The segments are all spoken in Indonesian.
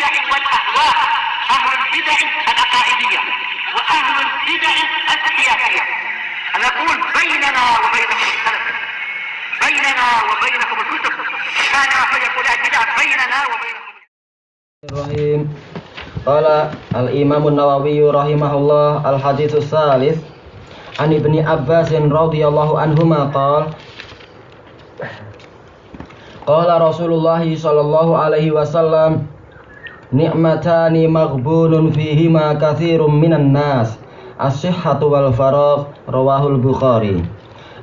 البدع والأهواء، أهل البدع العقائدية وأهل البدع السياسية. نقول بيننا وبينكم السلف، بيننا وبينكم الكتب، كان فيقول البدع بيننا وبينكم. Bismillahirrahmanirrahim. Qala al-Imam an-Nawawi rahimahullah al-haditsus salis an Ibni Abbas radhiyallahu anhuma qala Rasulullah sallallahu alaihi wasallam ni'matani maghbunun fihima katsirum minan nas as-sihhatu wal faragh, rawahul Bukhari.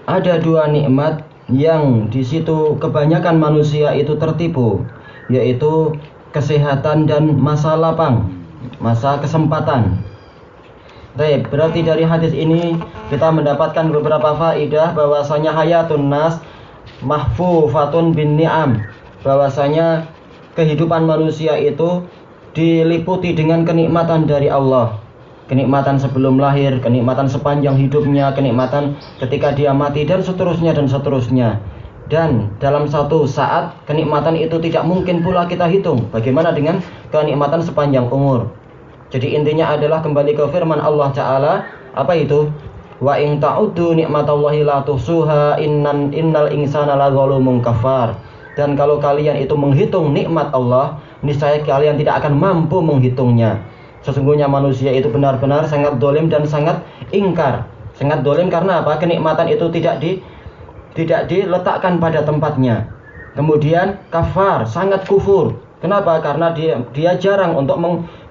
Ada dua nikmat yang di situ kebanyakan manusia itu tertipu, yaitu kesehatan dan masa lapang, masa kesempatan. Baik, berarti dari hadis ini kita mendapatkan beberapa faedah bahwasanya hayatun nas mahfufatun bin ni'am, bahwasanya kehidupan manusia itu diliputi dengan kenikmatan dari Allah. Kenikmatan sebelum lahir, kenikmatan sepanjang hidupnya, kenikmatan ketika dia mati, dan seterusnya dan seterusnya. Dan dalam satu saat kenikmatan itu tidak mungkin pula kita hitung. Bagaimana dengan kenikmatan sepanjang umur? Jadi intinya adalah kembali ke firman Allah Ta'ala. Apa itu? Wa in ta'uddu ni'matallahi la tuhsuha innal insana lazalumun kafar. Dan kalau kalian itu menghitung nikmat Allah, niscaya kalian tidak akan mampu menghitungnya. Sesungguhnya manusia itu benar-benar sangat dolim dan sangat ingkar. Sangat dolim karena apa? Kenikmatan itu tidak diletakkan pada tempatnya. Kemudian kafar, sangat kufur. Kenapa? Karena dia jarang untuk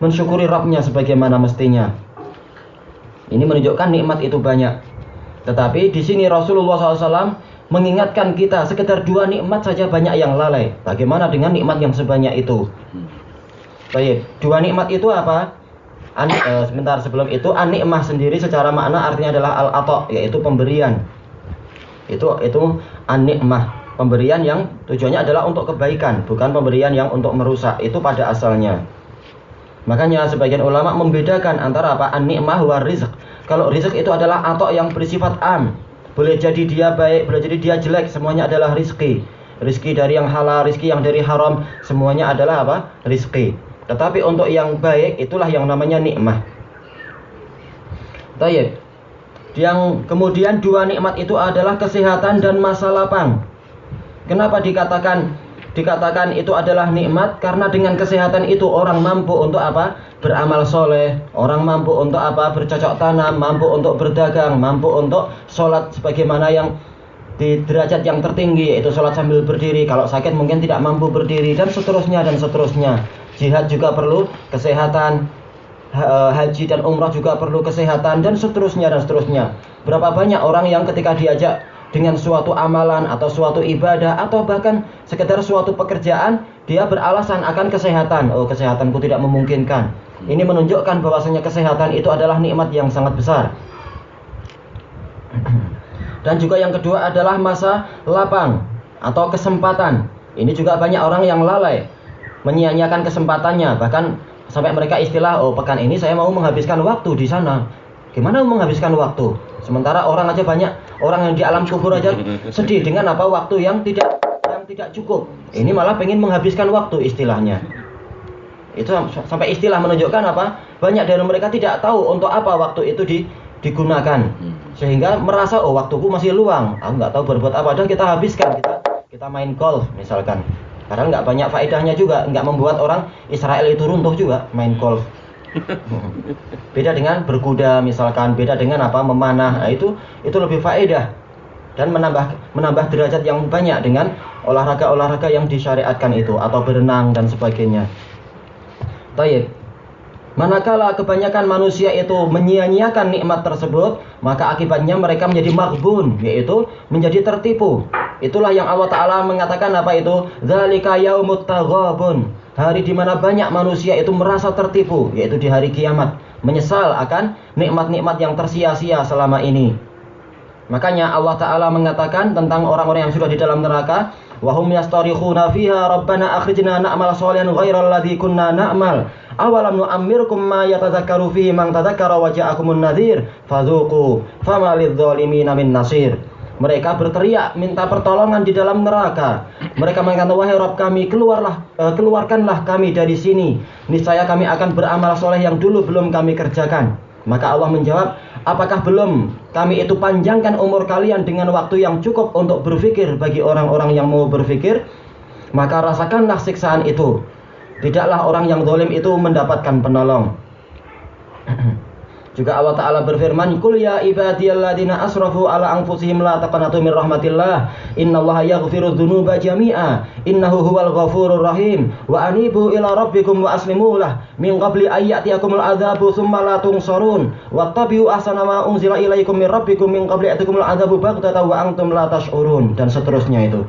mensyukuri Rabbnya sebagaimana mestinya. Ini menunjukkan nikmat itu banyak. Tetapi di sini Rasulullah SAW mengingatkan kita sekedar dua nikmat saja banyak yang lalai. Bagaimana dengan nikmat yang sebanyak itu? Baik, dua nikmat itu apa? Sebentar sebelum itu, an-nikmah sendiri secara makna artinya adalah al-ata, yaitu pemberian. Itu an-nikmah, pemberian yang tujuannya adalah untuk kebaikan, bukan pemberian yang untuk merusak. Itu pada asalnya. Makanya sebagian ulama membedakan antara apa? An-nikmah wa rizq. Kalau rizq itu adalah atok yang bersifat am. Boleh jadi dia baik, boleh jadi dia jelek, semuanya adalah rizki. Rizki dari yang halal, rizki yang dari haram, semuanya adalah apa? Rizki. Tetapi untuk yang baik itulah yang namanya nikmah. Baik. Yang kemudian dua nikmat itu adalah kesehatan dan masa lapang. Kenapa dikatakan itu adalah nikmat? Karena dengan kesehatan itu orang mampu untuk apa? Beramal soleh. Orang mampu untuk apa? Bercocok tanam, mampu untuk berdagang, mampu untuk sholat sebagaimana yang di derajat yang tertinggi, yaitu sholat sambil berdiri. Kalau sakit mungkin tidak mampu berdiri, dan seterusnya dan seterusnya. Jihad juga perlu kesehatan, haji dan umrah juga perlu kesehatan, dan seterusnya dan seterusnya. Berapa banyak orang yang ketika diajak dengan suatu amalan atau suatu ibadah atau bahkan sekedar suatu pekerjaan, dia beralasan akan kesehatan. Oh, kesehatanku tidak memungkinkan. Ini menunjukkan bahwasanya kesehatan itu adalah nikmat yang sangat besar. Dan juga yang kedua adalah masa lapang atau kesempatan. Ini juga banyak orang yang lalai, menyia-nyiakan kesempatannya. Bahkan sampai mereka istilah, oh pekan ini saya mau menghabiskan waktu di sana. Gimana menghabiskan waktu? Sementara orang aja banyak, orang yang di alam kubur aja sedih dengan apa? Waktu yang tidak cukup. Ini malah pengen menghabiskan waktu istilahnya. Itu sampai istilah menunjukkan apa? Banyak dari mereka tidak tahu untuk apa waktu itu digunakan. Sehingga merasa, oh waktuku masih luang, aku nggak tahu berbuat apa, dan kita habiskan, kita main golf misalkan. Padahal nggak banyak faedahnya juga, nggak membuat orang Israel itu runtuh juga main golf. Beda dengan berkuda misalkan, beda dengan apa? Memanah. Nah, itu lebih faedah dan menambah derajat yang banyak dengan olahraga-olahraga yang disyariatkan itu, atau berenang dan sebagainya. Baik. Manakala kebanyakan manusia itu menyia-nyiakan nikmat tersebut, maka akibatnya mereka menjadi maghbun, yaitu menjadi tertipu. Itulah yang Allah Ta'ala mengatakan apa itu? Dzalika yaumut taghabun. Hari di mana banyak manusia itu merasa tertipu, yaitu di hari kiamat, menyesal akan nikmat-nikmat yang tersia-sia selama ini. Makanya Allah Ta'ala mengatakan tentang orang-orang yang sudah di dalam neraka, wa hum yastarikhuna fiha rabbana akhrijna na'mal shalihan ghairal ladzi kunna na'mal awalam nu'ammirkum ma yatadzakkaru fihi man tadzakkara wa ja'akumun nadhir fadzuqu fama lidh-dhalimina min nasir. Mereka berteriak minta pertolongan di dalam neraka. Mereka mengatakan, wahai Rabb kami, keluarkanlah kami dari sini. Niscaya kami akan beramal soleh yang dulu belum kami kerjakan. Maka Allah menjawab, apakah belum kami itu panjangkan umur kalian dengan waktu yang cukup untuk berpikir bagi orang-orang yang mau berpikir? Maka rasakanlah siksaan itu. Tidaklah orang yang zalim itu mendapatkan penolong. Juga Allah Ta'ala berfirman, Qul ya ibadiyalladzina asrafu ala anfusihim la taqnatu min rahmatillah, innallaha yaghfiru dzunuba jami'a, innahu huwal ghafurur rahim, wa anibu ila rabbikum wa aslimu lah min qabli ayyatiyakumul adzabu tsumma la tunsarun, wattabi'u ahsana ma unzila ilaikum min rabbikum min qabli ayyatiyakumul adzabu baghtatan wa antum la tash'urun, dan seterusnya itu.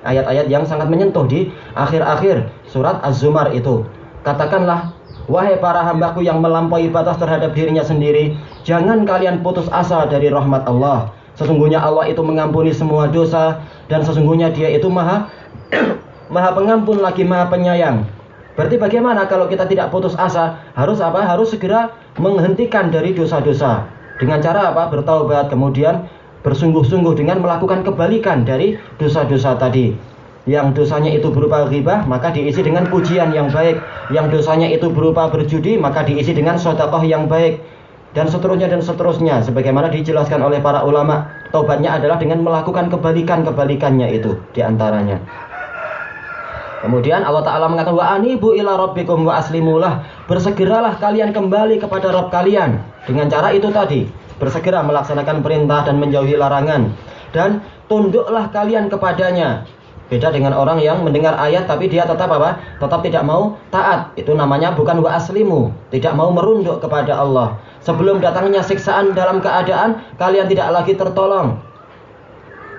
Ayat-ayat yang sangat menyentuh di akhir-akhir surat Az-Zumar itu. Katakanlah, wahai para hambaku yang melampaui batas terhadap dirinya sendiri, jangan kalian putus asa dari rahmat Allah. Sesungguhnya Allah itu mengampuni semua dosa, dan sesungguhnya Dia itu maha pengampun lagi maha penyayang. Berarti bagaimana kalau kita tidak putus asa? Harus apa? Harus segera menghentikan dari dosa-dosa. Dengan cara apa? Bertaubat, kemudian bersungguh-sungguh dengan melakukan kebalikan dari dosa-dosa tadi. Yang dosanya itu berupa ghibah, maka diisi dengan pujian yang baik. Yang dosanya itu berupa berjudi, maka diisi dengan sedekah yang baik. Dan seterusnya. Sebagaimana dijelaskan oleh para ulama, taubatnya adalah dengan melakukan kebalikannya itu diantaranya. Kemudian Allah Ta'ala mengatakan, wa anibu ila rabbikum wa aslimulah, bersegeralah kalian kembali kepada Rabb kalian. Dengan cara itu tadi, bersegera melaksanakan perintah dan menjauhi larangan, dan tunduklah kalian kepadanya. Beda dengan orang yang mendengar ayat tapi dia tetap apa? Tetap tidak mau taat. Itu namanya bukan wa aslimu, tidak mau merunduk kepada Allah. Sebelum datangnya siksaan dalam keadaan kalian tidak lagi tertolong.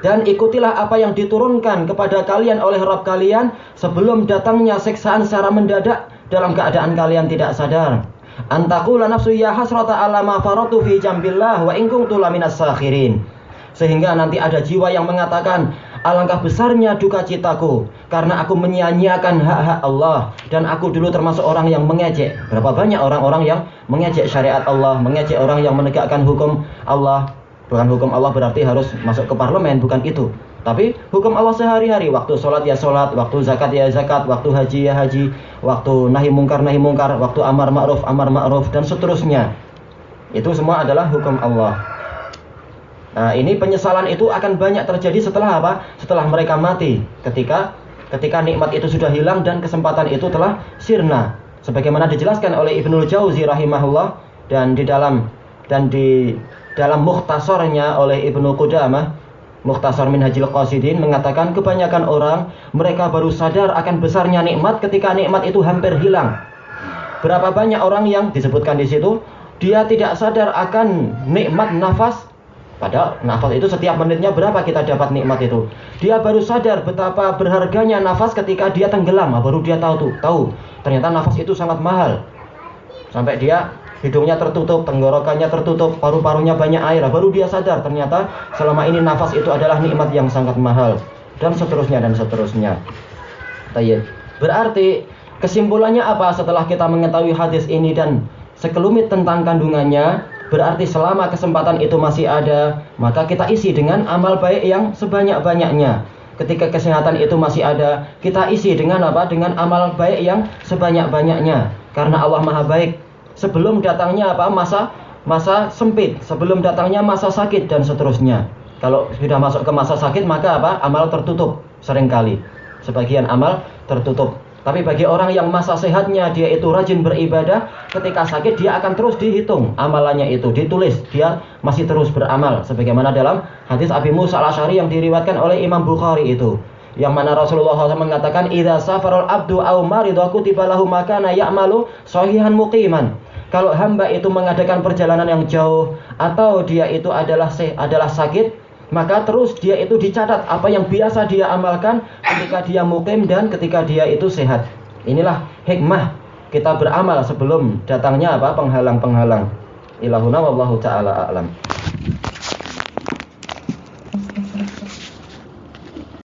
Dan ikutilah apa yang diturunkan kepada kalian oleh Rabb kalian sebelum datangnya siksaan secara mendadak dalam keadaan kalian tidak sadar. Antakula nafsu ya hasrata ala ma faratu fi jambillah wa in kuntu laminas sakhirin. Sehingga nanti ada jiwa yang mengatakan, alangkah besarnya duka citaku karena aku menyia-nyiakan hak-hak Allah, dan aku dulu termasuk orang yang mengejek. Berapa banyak orang-orang yang mengejek syariat Allah, mengejek orang yang menegakkan hukum Allah. Bukan hukum Allah berarti harus masuk ke parlemen, bukan itu. Tapi hukum Allah sehari-hari, waktu sholat ya sholat, waktu zakat ya zakat, waktu haji ya haji, waktu nahi mungkar, waktu amar ma'ruf, dan seterusnya. Itu semua adalah hukum Allah. Nah, ini penyesalan itu akan banyak terjadi setelah apa? Setelah mereka mati. Ketika nikmat itu sudah hilang dan kesempatan itu telah sirna. Sebagaimana dijelaskan oleh Ibnul Jauzi rahimahullah, dan di dalam mukhtasarnya oleh Ibnu Qudamah, Mukhtasar Minhajil Qasidin, mengatakan kebanyakan orang mereka baru sadar akan besarnya nikmat ketika nikmat itu hampir hilang. Berapa banyak orang yang disebutkan di situ, dia tidak sadar akan nikmat nafas. Padahal nafas itu setiap menitnya berapa kita dapat nikmat itu. Dia baru sadar betapa berharganya nafas ketika dia tenggelam. Baru dia tahu ternyata nafas itu sangat mahal. Sampai dia hidungnya tertutup, tenggorokannya tertutup, paru-parunya banyak air. Baru dia sadar ternyata selama ini nafas itu adalah nikmat yang sangat mahal. Dan seterusnya. Berarti kesimpulannya apa setelah kita mengetahui hadis ini dan sekelumit tentang kandungannya? Berarti selama kesempatan itu masih ada, maka kita isi dengan amal baik yang sebanyak-banyaknya. Ketika kesehatan itu masih ada, kita isi dengan apa? Dengan amal baik yang sebanyak-banyaknya. Karena Allah Maha baik. Sebelum datangnya apa? Masa sempit, sebelum datangnya masa sakit, dan seterusnya. Kalau sudah masuk ke masa sakit, maka apa? Amal tertutup seringkali. Sebagian amal tertutup. Tapi bagi orang yang masa sehatnya dia itu rajin beribadah, ketika sakit dia akan terus dihitung amalannya itu, ditulis, dia masih terus beramal. Sebagaimana dalam hadis Abi Musa al-Asy'ari yang diriwayatkan oleh Imam Bukhari itu, yang mana Rasulullah SAW mengatakan, idza safarul abdu aw marida kutiba lahu ma kana ya'malu sahihan muqiman. Kalau hamba itu mengadakan perjalanan yang jauh atau dia itu adalah sakit, maka terus dia itu dicatat apa yang biasa dia amalkan ketika dia mukim dan ketika dia itu sehat. Inilah hikmah kita beramal sebelum datangnya apa? Penghalang-penghalang. Ilahuna wallahu ta'ala a'lam.